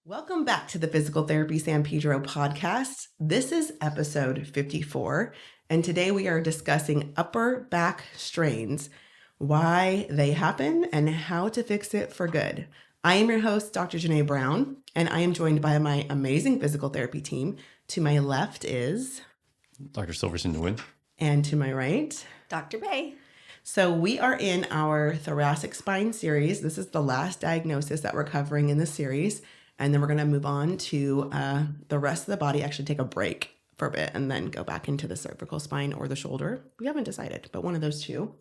Welcome back to the Physical Therapy San Pedro podcast. This is episode 54, and today we are discussing upper back strains, why they happen, and how to fix it for good. I am your host, Dr. Janae Brown, and I am joined by my amazing physical therapy team. To my left is Dr. Silverson-Nguyen. And to my right, Dr. Bay. So we are in our thoracic spine series. This is the last diagnosis that we're covering in the series. And then we're going to move on to the rest of the body, actually take a break for a bit and then go back into the cervical spine or the shoulder. We haven't decided, but one of those two.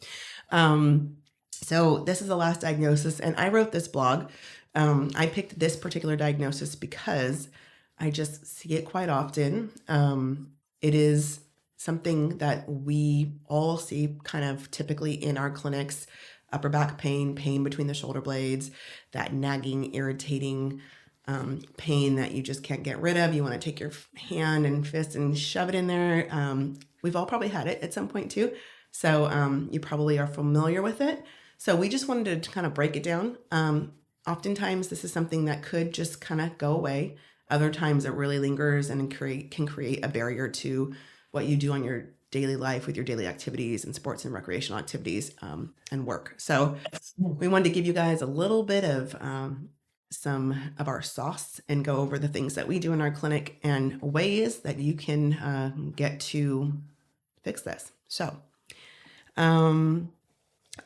So this is the last diagnosis. And I wrote this blog. I picked this particular diagnosis because I just see it quite often. It is something that we all see kind of typically in our clinics: upper back pain, pain between the shoulder blades, that nagging, irritating pain that you just can't get rid of. You want to take your hand and fist and shove it in there. We've all probably had it at some point too. So you probably are familiar with it. So we just wanted to kind of break it down. Oftentimes this is something that could just kind of go away. Other times it really lingers and can create a barrier to what you do on your daily life with your daily activities and sports and recreational activities and work. So we wanted to give you guys a little bit of some of our sauce and go over the things that we do in our clinic and ways that you can get to fix this. So I'm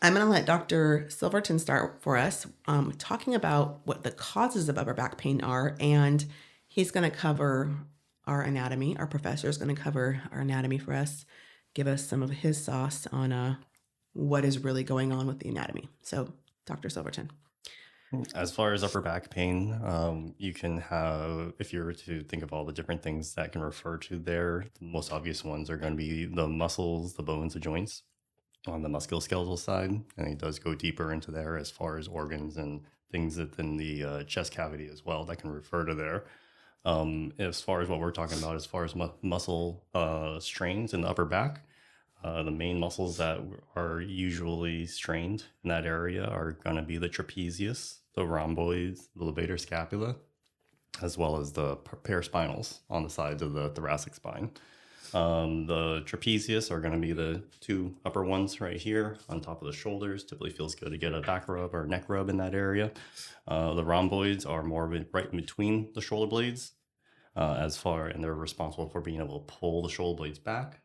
going to let Dr. Silverton start for us talking about what the causes of upper back pain are, and he's going to cover our anatomy. Our professor is going to cover our anatomy for us, give us some of his sauce on what is really going on with the anatomy. So Dr. Silverton. As far as upper back pain, you can have, if you were to think of all the different things that can refer to there, the most obvious ones are going to be the muscles, the bones, the joints on the musculoskeletal side. And it does go deeper into there as far as organs and things within the chest cavity as well that can refer to there. As far as what we're talking about, as far as muscle strains in the upper back, the main muscles that are usually strained in that area are going to be the trapezius, the rhomboids, the levator scapula, as well as the paraspinals on the sides of the thoracic spine. The trapezius are going to be the two upper ones right here on top of the shoulders. Typically feels good to get a back rub or neck rub in that area. The rhomboids are more right in between the shoulder blades, and they're responsible for being able to pull the shoulder blades back.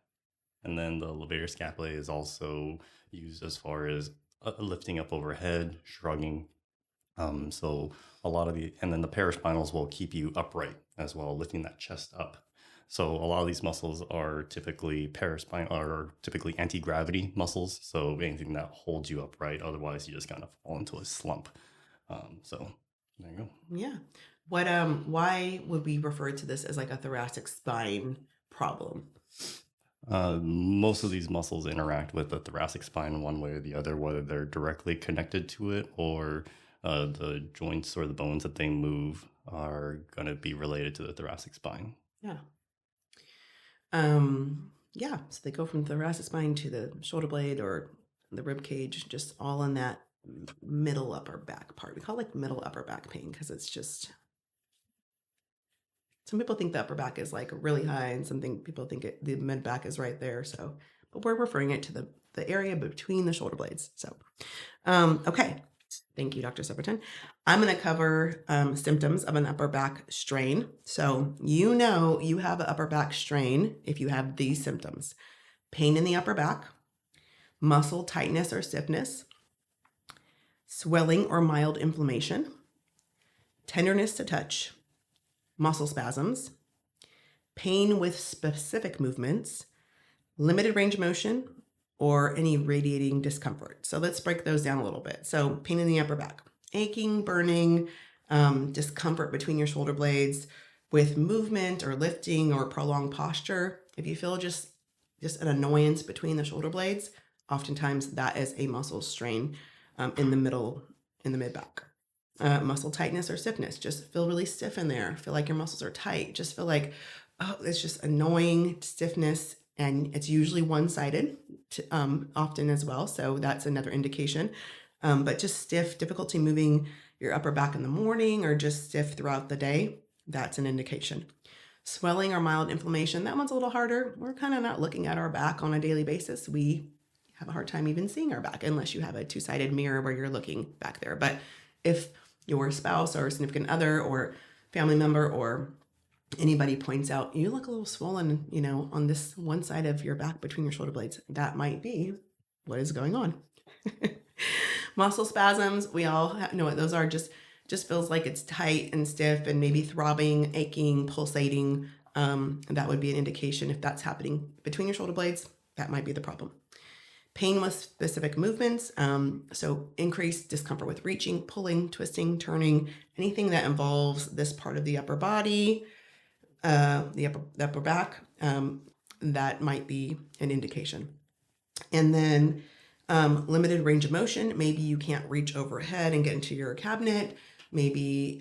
And then the levator scapulae is also used as far as lifting up overhead, shrugging. So a lot of and then the paraspinals will keep you upright as well, lifting that chest up. So a lot of these muscles are typically typically anti-gravity muscles. So anything that holds you upright, otherwise you just kind of fall into a slump. So there you go. Yeah. Why would we refer to this as like a thoracic spine problem? Most of these muscles interact with the thoracic spine one way or the other, whether they're directly connected to it or the joints or the bones that they move are going to be related to the thoracic spine. Yeah. So they go from the thoracic spine to the shoulder blade or the rib cage, just all in that middle upper back part. We call it like middle upper back pain because it's just, some people think the upper back is like really high and people think the mid back is right there. So, but we're referring it to the area between the shoulder blades. So, okay. Thank you, Dr. Silverton. I'm going to cover symptoms of an upper back strain. So you know you have an upper back strain if you have these symptoms: pain in the upper back, muscle tightness or stiffness, swelling or mild inflammation, tenderness to touch, muscle spasms, pain with specific movements, limited range of motion, or any radiating discomfort. So let's break those down a little bit. So pain in the upper back: aching, burning, discomfort between your shoulder blades with movement or lifting or prolonged posture. If you feel just an annoyance between the shoulder blades, oftentimes that is a muscle strain in the mid back. Muscle tightness or stiffness: just feel really stiff in there. Feel like your muscles are tight. Just feel like, it's just annoying stiffness, and it's usually one-sided often as well. So that's another indication. But just stiff, difficulty moving your upper back in the morning or just stiff throughout the day, that's an indication. Swelling or mild inflammation, that one's a little harder. We're kind of not looking at our back on a daily basis. We have a hard time even seeing our back unless you have a two-sided mirror where you're looking back there. But if your spouse or significant other or family member or anybody points out, you look a little swollen, on this one side of your back between your shoulder blades, that might be what is going on. Muscle spasms, we all know what those are. Just feels like it's tight and stiff and maybe throbbing, aching, pulsating. That would be an indication. If that's happening between your shoulder blades, that might be the problem. Pain with specific movements, so increased discomfort with reaching, pulling, twisting, turning, anything that involves this part of the upper body, the upper back, that might be an indication. And then limited range of motion, maybe you can't reach overhead and get into your cabinet. Maybe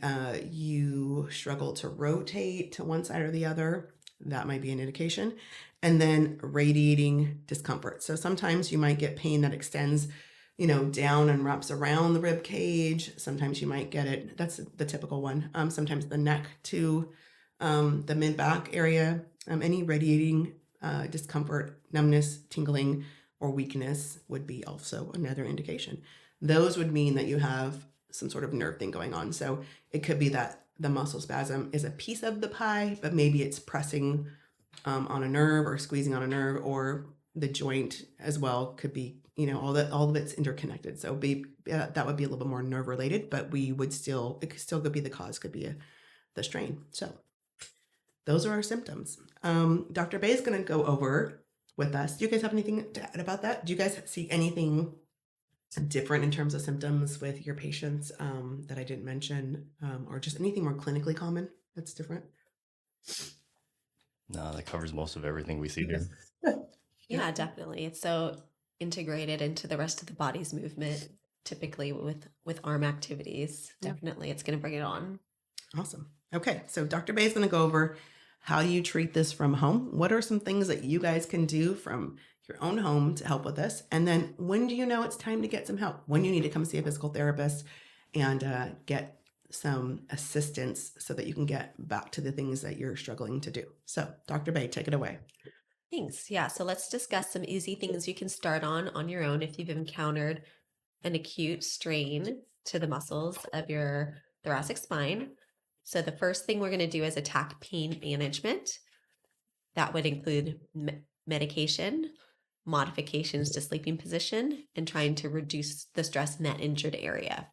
you struggle to rotate to one side or the other. That might be an indication. And then radiating discomfort. So sometimes you might get pain that extends, down and wraps around the rib cage. Sometimes you might get it, that's the typical one. Sometimes the neck to the mid-back area. Any radiating discomfort, numbness, tingling, or weakness would be also another indication. Those would mean that you have some sort of nerve thing going on. So it could be that the muscle spasm is a piece of the pie, but maybe it's pressing on a nerve or squeezing on a nerve, or the joint as well could be, all of it's interconnected. So that would be a little bit more nerve related, but it could still could be the cause, could be the strain. So those are our symptoms. Dr. Bay is going to go over with us. Do you guys have anything to add about that? Do you guys see anything different in terms of symptoms with your patients that I didn't mention, or just anything more clinically common that's different? No, that covers most of everything we see here. Yeah, definitely. It's so integrated into the rest of the body's movement, typically with arm activities. Definitely, it's going to bring it on. Awesome. Okay, so Dr. Bay is going to go over how you treat this from home. What are some things that you guys can do from your own home to help with this? And then when do you know it's time to get some help? When you need to come see a physical therapist and get some assistance so that you can get back to the things that you're struggling to do. So Dr. Bay, take it away. Thanks. Yeah, so let's discuss some easy things you can start on your own if you've encountered an acute strain to the muscles of your thoracic spine. So the first thing we're going to do is attack pain management. That would include medication, modifications to sleeping position, and trying to reduce the stress in that injured area.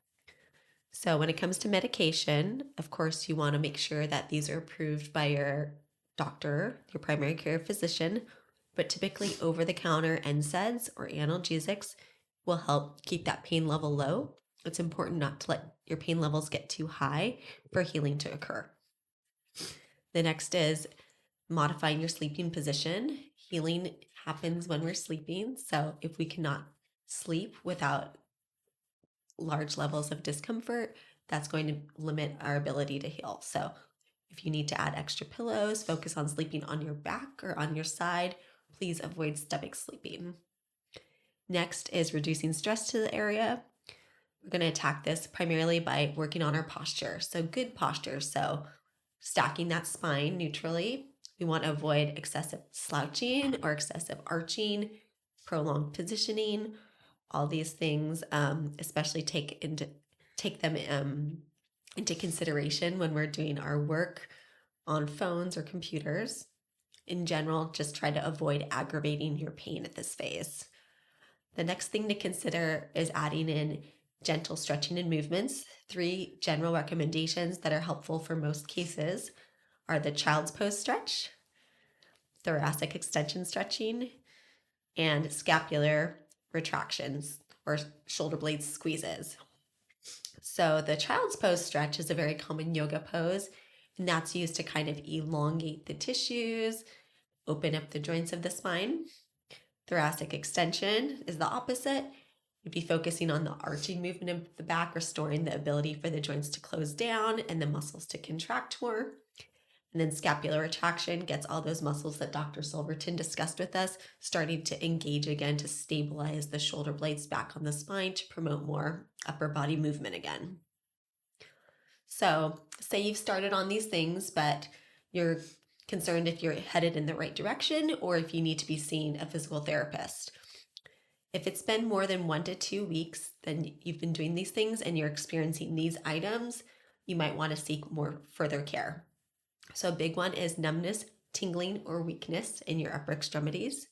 So when it comes to medication, of course, you want to make sure that these are approved by your doctor, your primary care physician, but typically over-the-counter NSAIDs or analgesics will help keep that pain level low. It's important not to let your pain levels get too high for healing to occur. The next is modifying your sleeping position. Healing happens when we're sleeping. So if we cannot sleep without large levels of discomfort, that's going to limit our ability to heal. So if you need to add extra pillows, focus on sleeping on your back or on your side. Please avoid stomach sleeping. Next is reducing stress to the area. We're going to attack this primarily by working on our posture. So good posture. So stacking that spine neutrally. We want to avoid excessive slouching or excessive arching, prolonged positioning. All these things, especially take them into consideration when we're doing our work on phones or computers. In general, just try to avoid aggravating your pain at this phase. The next thing to consider is adding in gentle stretching and movements. 3 general recommendations that are helpful for most cases are the child's pose stretch, thoracic extension stretching, and scapular retractions or shoulder blade squeezes. So the child's pose stretch is a very common yoga pose, and that's used to kind of elongate the tissues, open up the joints of the spine. Thoracic extension is the opposite. You'd be focusing on the arching movement of the back, restoring the ability for the joints to close down and the muscles to contract more. And then scapular retraction gets all those muscles that Dr. Silverton discussed with us starting to engage again to stabilize the shoulder blades back on the spine to promote more upper body movement again. So, say you've started on these things, but you're concerned if you're headed in the right direction or if you need to be seeing a physical therapist. If it's been more than 1 to 2 weeks, then you've been doing these things and you're experiencing these items, you might want to seek more further care. So, a big one is numbness, tingling, or weakness in your upper extremities.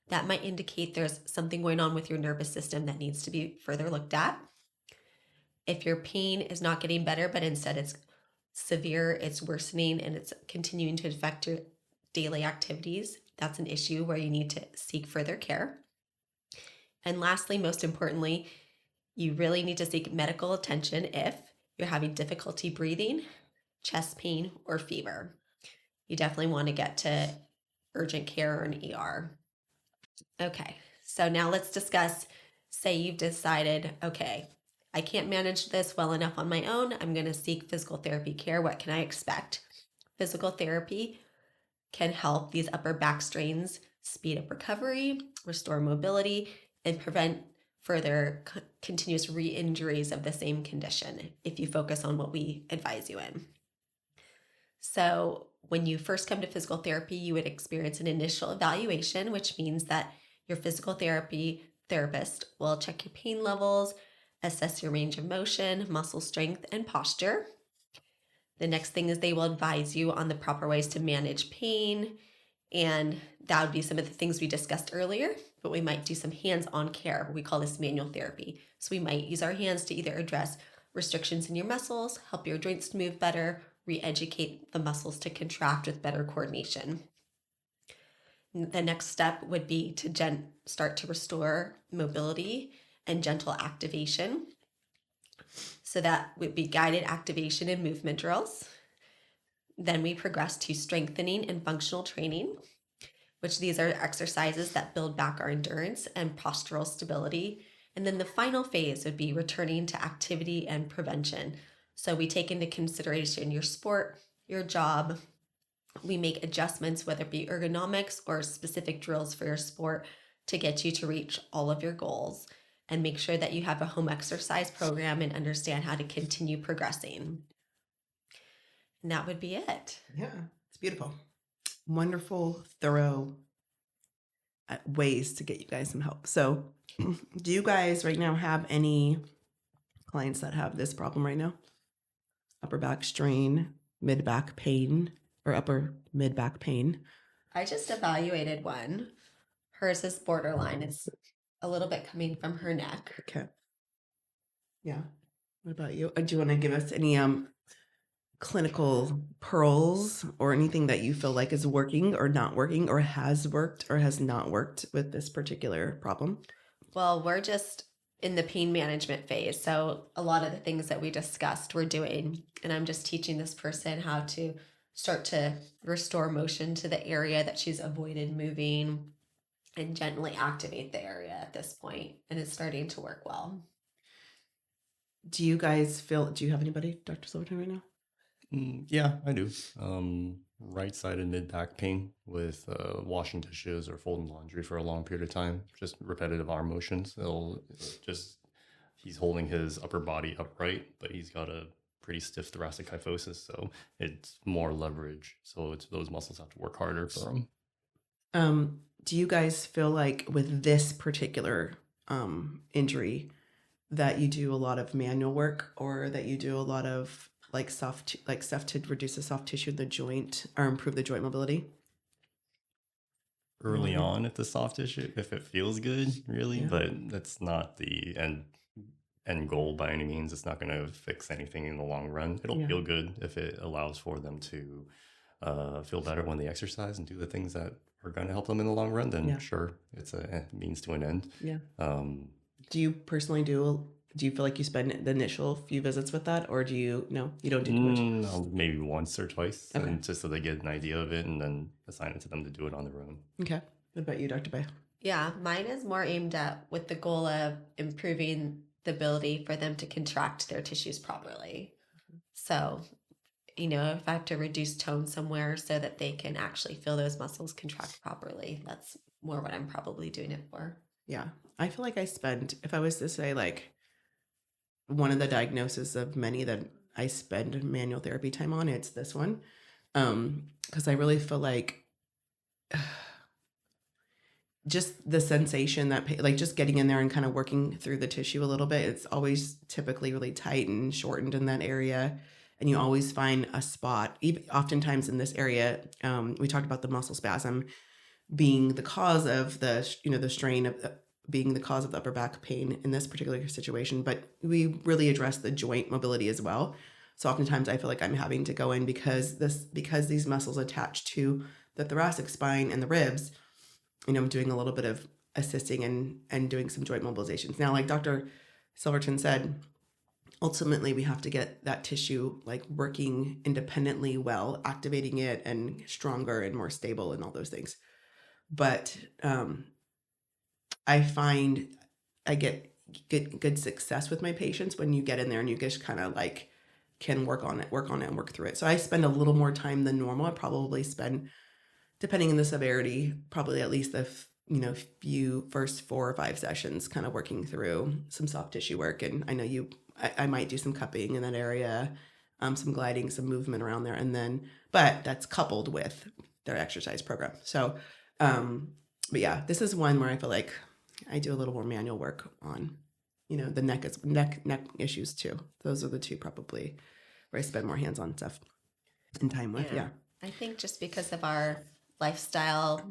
That might indicate there's something going on with your nervous system that needs to be further looked at. If your pain is not getting better, but instead it's severe, it's worsening, and it's continuing to affect your daily activities, that's an issue where you need to seek further care. And lastly, most importantly, you really need to seek medical attention if you're having difficulty breathing, chest pain, or fever. You definitely want to get to urgent care or an ER. Okay, so now let's discuss, say you've decided, okay, I can't manage this well enough on my own. I'm going to seek physical therapy care. What can I expect? Physical therapy can help these upper back strains speed up recovery, restore mobility, and prevent further continuous re-injuries of the same condition if you focus on what we advise you in. So when you first come to physical therapy, you would experience an initial evaluation, which means that your physical therapist will check your pain levels, assess your range of motion, muscle strength, and posture. The next thing is they will advise you on the proper ways to manage pain, and that would be some of the things we discussed earlier, but we might do some hands-on care. We call this manual therapy. So we might use our hands to either address restrictions in your muscles, help your joints to move better, re-educate the muscles to contract with better coordination. The next step would be to start to restore mobility and gentle activation. So that would be guided activation and movement drills. Then we progress to strengthening and functional training, which these are exercises that build back our endurance and postural stability. And then the final phase would be returning to activity and prevention. So we take into consideration your sport, your job. We make adjustments, whether it be ergonomics or specific drills for your sport, to get you to reach all of your goals, and make sure that you have a home exercise program and understand how to continue progressing. And that would be it. Yeah, it's beautiful. Wonderful, thorough ways to get you guys some help. So, do you guys right now have any clients that have this problem right now? Upper back strain, mid back pain, or upper mid back pain? I just evaluated one. Hers is borderline. It's a little bit coming from her neck. Okay. Yeah. What about you? Do you want to give us any clinical pearls or anything that you feel like is working or not working or has worked or has not worked with this particular problem? Well, we're just in the pain management phase. So a lot of the things that we discussed we're doing, and I'm just teaching this person how to start to restore motion to the area that she's avoided moving and gently activate the area at this point, and it's starting to work well. Do you guys feel, do you have anybody, Dr. Silverton, right now? Yeah, I do. Right-sided mid-back pain with washing dishes or folding laundry for a long period of time, just repetitive arm motions. He's holding his upper body upright, but he's got a pretty stiff thoracic kyphosis, so it's more leverage. So those muscles have to work harder for him. Do you guys feel like with this particular injury that you do a lot of manual work, or that you do a lot of like stuff to reduce the soft tissue in the joint or improve the joint mobility? Early on at the soft tissue, if it feels good, really, Yeah. but that's not the end goal by any means. It's not going to fix anything in the long run. It'll feel good if it allows for them to feel better when they exercise and do the things that are going to help them in the long run. Then sure, it's a means to an end. Yeah. Do you personally do you feel like you spend the initial few visits with that, or you don't do too much? No, maybe once or twice, Okay. and just so they get an idea of it, and then assign it to them to do it on their own. Okay. What about you, Dr. Bay? Yeah, mine is more aimed at with the goal of improving the ability for them to contract their tissues properly. So, if I have to reduce tone somewhere so that they can actually feel those muscles contract properly, that's more what I'm probably doing it for. Yeah. I feel like I spend, if I was to say like one of the diagnoses of many that I spend manual therapy time on, it's this one. Because I really feel like just the sensation that like just getting in there and kind of working through the tissue a little bit, it's always typically really tight and shortened in that area, and you always find a spot. Even oftentimes in this area, we talked about the muscle spasm being the cause of the the strain of being the cause of the upper back pain in this particular situation, but we really address the joint mobility as well. So oftentimes I feel like I'm having to go in because these muscles attach to the thoracic spine and the ribs, I'm doing a little bit of assisting and doing some joint mobilizations. Now, like Dr. Silverton said, ultimately we have to get that tissue like working independently well, activating it and stronger and more stable and all those things. But I find I get good success with my patients when you get in there and you just kind of like can work on it and work through it. So I spend a little more time than normal. I probably spend, depending on the severity, probably at least the few first 4 or 5 sessions kind of working through some soft tissue work. And I know I might do some cupping in that area, some gliding, some movement around there, and then but that's coupled with their exercise program. So but yeah, this is one where I feel like I do a little more manual work on the neck issues too. Those are the two probably where I spend more hands-on stuff and time with. Yeah. I think just because of our lifestyle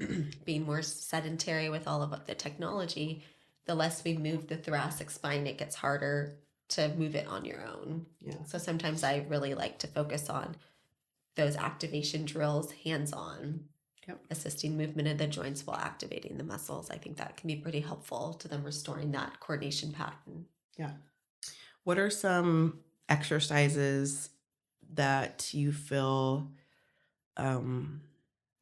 being more sedentary with all of the technology, the less we move the thoracic spine, it gets harder to move it on your own. Yeah. So sometimes I really like to focus on those activation drills hands-on, assisting movement of the joints while activating the muscles. I think that can be pretty helpful to them restoring that coordination pattern. Yeah. What are some exercises that you feel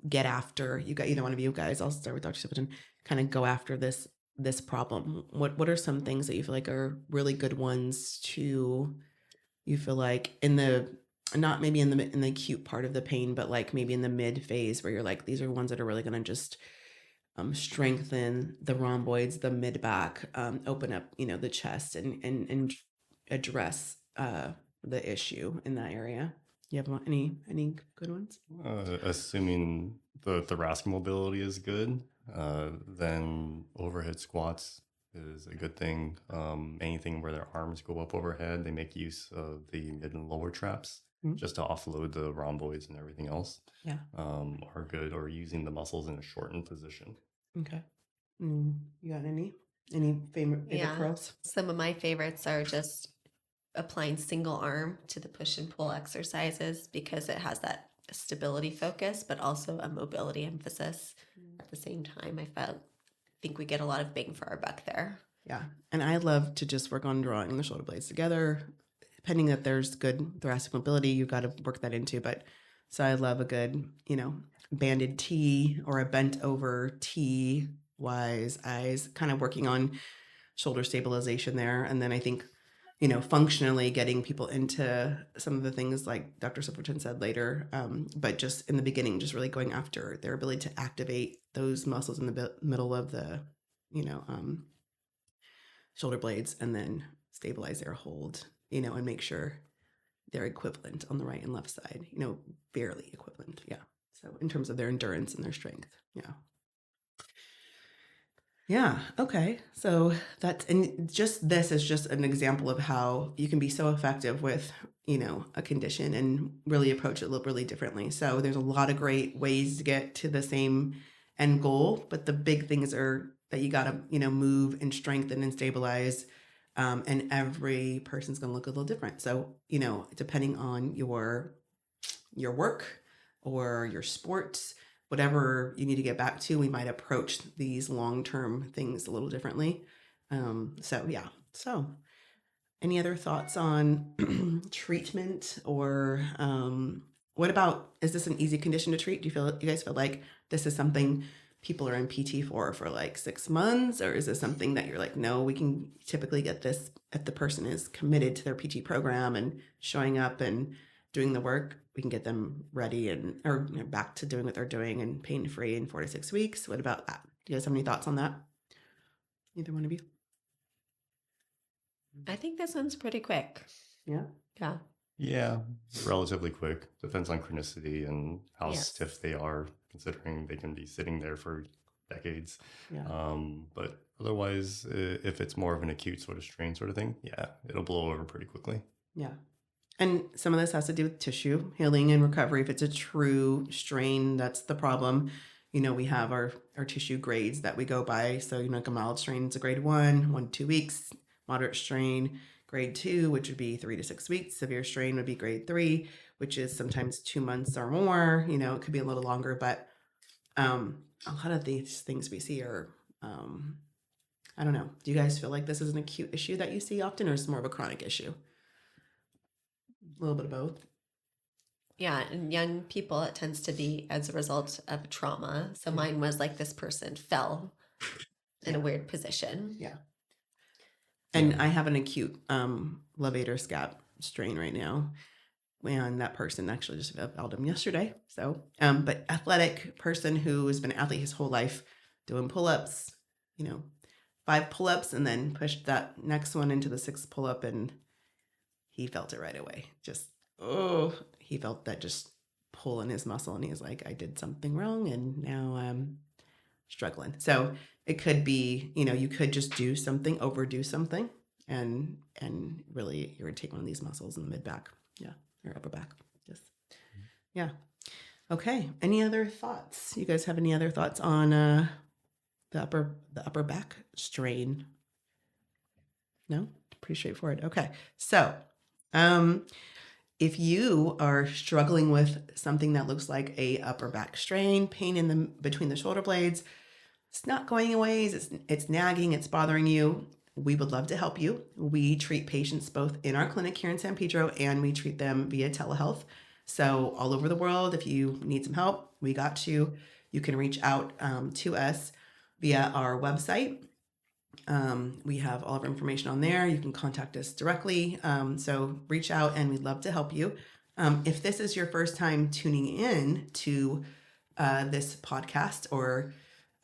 get after? You got either one of you guys, I'll start with Dr. Silverton, kind of go after this problem. What are some things that you feel like are really good ones to, you feel like in the, not maybe in the acute part of the pain, but like maybe in the mid phase where you're like, these are ones that are really going to just strengthen the rhomboids, the mid back, open up, the chest and address the issue in that area. You have any good ones? Assuming the thoracic mobility is good, then overhead squats is a good thing. Anything where their arms go up overhead, they make use of the mid and lower traps just to offload the rhomboids and everything else. Yeah. Are good, or using the muscles in a shortened position. Okay. You got any favorite curls? Some of my favorites are just applying single arm to the push and pull exercises because it has that stability focus, but also a mobility emphasis at the same time. I think we get a lot of bang for our buck there. Yeah. And I love to just work on drawing the shoulder blades together. Depending that there's good thoracic mobility, you got to work that into. But so I love a good, banded T or a bent over T, wise eyes, kind of working on shoulder stabilization there. And then I think, functionally getting people into some of the things like Dr. Silverton said later, but just in the beginning, just really going after their ability to activate those muscles in the middle of the, shoulder blades, and then stabilize their hold, and make sure they're equivalent on the right and left side, barely equivalent. Yeah. So in terms of their endurance and their strength. Yeah. Yeah. Okay. So and just this is just an example of how you can be so effective with, a condition and really approach it really differently. So there's a lot of great ways to get to the same end goal, but the big things are that you got to, move and strengthen and stabilize. And every person's going to look a little different. So, depending on your work or your sports, whatever you need to get back to, we might approach these long-term things a little differently. So any other thoughts on treatment, or what about, is this an easy condition to treat? Do you guys feel like this is something people are in PT for like 6 months, or is this something that you're like, no, we can typically get this if the person is committed to their PT program and showing up and doing the work, we can get them ready or back to doing what they're doing and pain-free in 4 to 6 weeks? What about that? Do you guys have any thoughts on that? Either one of you? I think this one's pretty quick. Yeah. Yeah. Yeah, relatively quick. Depends on chronicity and how Yes. stiff they are, considering they can be sitting there for decades. Yeah. But otherwise, if it's more of an acute sort of strain sort of thing, yeah, it'll blow over pretty quickly. Yeah. And some of this has to do with tissue healing and recovery. If it's a true strain, that's the problem. We have our tissue grades that we go by. So, like a mild strain is a grade 1 to 2 weeks. Moderate strain, grade 2, which would be 3 to 6 weeks. Severe strain would be grade 3, which is sometimes 2 months or more. It could be a little longer, but a lot of these things we see are, I don't know. Do you guys feel like this is an acute issue that you see often, or is it more of a chronic issue? A little bit of both. Yeah, in young people, it tends to be as a result of trauma. So mine was like this person fell in a weird position. Yeah. And I have an acute levator scap strain right now. And that person actually just felt him yesterday. So, but athletic person who has been an athlete his whole life, doing pull-ups, 5 pull-ups, and then pushed that next one into the 6th pull-up, and he felt it right away. Just, he felt that just pull in his muscle, and he's like, I did something wrong, and now I'm struggling. So it could be, you could just overdo something, and really irritate one of these muscles in the mid-back. Yeah. Or upper back. Yes. Yeah. Okay. Any other thoughts? You guys have any other thoughts on the upper back strain? No? Pretty straightforward. Okay. So if you are struggling with something that looks like a upper back strain, pain in the between the shoulder blades, it's not going away, it's nagging, it's bothering you, we would love to help you. We treat patients both in our clinic here in San Pedro, and we treat them via telehealth. So all over the world, if you need some help, we got you. You can reach out to us via our website. We have all of our information on there. You can contact us directly. So reach out, and we'd love to help you. If this is your first time tuning in to this podcast, or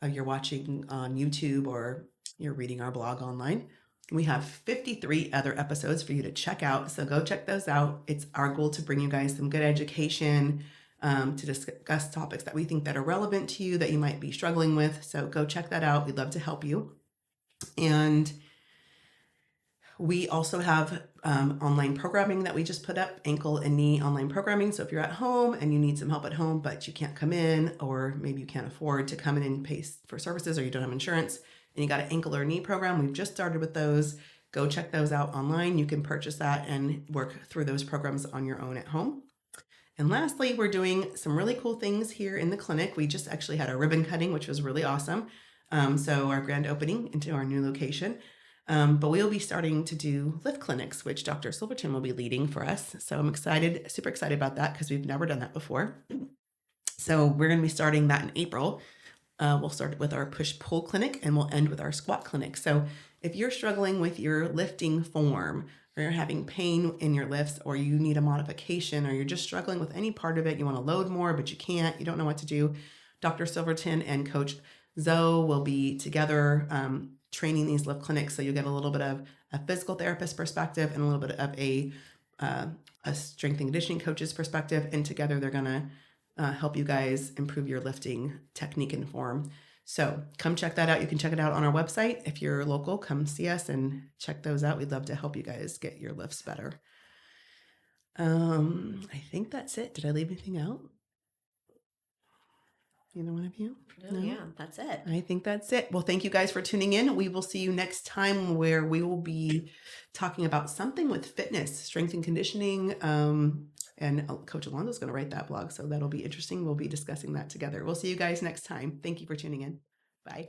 you're watching on YouTube, or you're reading our blog online, we have 53 other episodes for you to check out. So go check those out. It's our goal to bring you guys some good education, to discuss topics that we think that are relevant to you, that you might be struggling with. So go check that out. We'd love to help you. And we also have online programming that we just put up, ankle and knee online programming. So if you're at home and you need some help at home, but you can't come in, or maybe you can't afford to come in and pay for services, or you don't have insurance, and you got an ankle or knee program, we've just started with those. Go check those out online. You can purchase that and work through those programs on your own at home. And lastly, we're doing some really cool things here in the clinic. We just actually had a ribbon cutting, which was really awesome. So our grand opening into our new location. But we'll be starting to do lift clinics, which Dr. Silverton will be leading for us. So I'm excited, super excited about that, because we've never done that before. So we're going to be starting that in April. We'll start with our push-pull clinic, and we'll end with our squat clinic. So if you're struggling with your lifting form, or you're having pain in your lifts, or you need a modification, or you're just struggling with any part of it, you want to load more, but you can't, you don't know what to do, Dr. Silverton and Coach Zoe will be together training these lift clinics. So you get a little bit of a physical therapist perspective and a little bit of a strength and conditioning coach's perspective. And together they're going to help you guys improve your lifting technique and form. So come check that out. You can check it out on our website. If you're local, come see us and check those out. We'd love to help you guys get your lifts better. I think that's it. Did I leave anything out? Either one of you? No? Yeah, that's it. I think that's it. Well, thank you guys for tuning in. We will see you next time, where we will be talking about something with fitness, strength and conditioning. And Coach Alonzo's going to write that blog, so that'll be interesting. We'll be discussing that together. We'll see you guys next time. Thank you for tuning in. Bye.